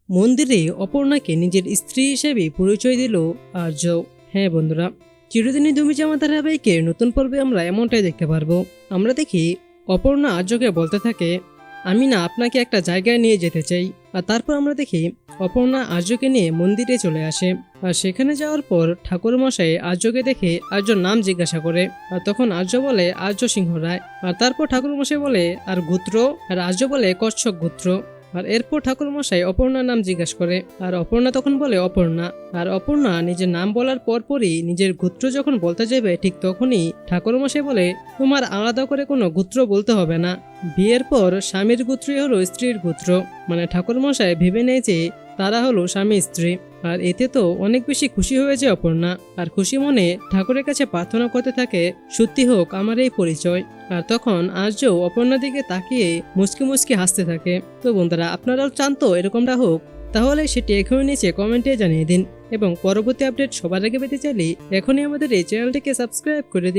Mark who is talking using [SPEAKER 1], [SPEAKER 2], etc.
[SPEAKER 1] মন্দিরে অপর্ণাকে নিজের স্ত্রী হিসেবে পরিচয় দিল আর্য। হ্যাঁ বন্ধুরা, চিরদিনই তুমি যে আমার ধারাবাহিকের নতুন পর্বে আমরা এমনটাই দেখতে পারবো। আমরা দেখি অপর্ণা আর্যকে বলতে থাকে, আমি না আপনাকে একটা জায়গায় নিয়ে যেতে চাই। আর তারপর আমরা দেখি অপর্ণা আর্যকে নিয়ে মন্দিরে চলে আসে। আর সেখানে যাওয়ার পর ঠাকুরমশাই আর্যকে দেখে আর্যর নাম জিজ্ঞাসা করে। আর তখন আর্য বলে আর্য সিংহ রায়। আর তারপর ঠাকুরমশাই বলে আর গোত্র, আর আর্য বলে কচ্ছপ গোত্র। আর এরপর ঠাকুরমশাই অপর্ণার নাম জিজ্ঞাসা করে। আর অপর্ণা তখন বলে অপর্ণা। আর অপর্ণা নিজের নাম বলার পরপরই নিজের গোত্র যখন বলতে যাবে ঠিক তখনই ঠাকুরমশাই বলে, তোমার আলাদা করে কোনো গোত্র বলতে হবে না। বিয়ের পর স্বামীর গোত্রই হলো স্ত্রীর গোত্র। মানে ঠাকুরমশাই ভেবে নেয় যে তারা হলো স্বামী স্ত্রী। আর এতে তো অনেক বেশি খুশি হয়েছে অপর্ণা। আর খুশি মনে ঠাকুরের কাছে প্রার্থনা করতে থাকে, সত্যি হোক আমার এই পরিচয়। আর তখন আর্য অপর্ণার দিকে তাকিয়ে মুচকি মুচকি হাসতে থাকে। তো বন্ধুরা, আপনারাও চান তো এরকমটা হোক? তাহলে সেটি এখনই নিচে কমেন্টে জানিয়ে দিন। এবং পরবর্তী আপডেট সবার আগে পেতে চাইলে এখনই আমাদের এই চ্যানেলটিকে সাবস্ক্রাইব করে দিন।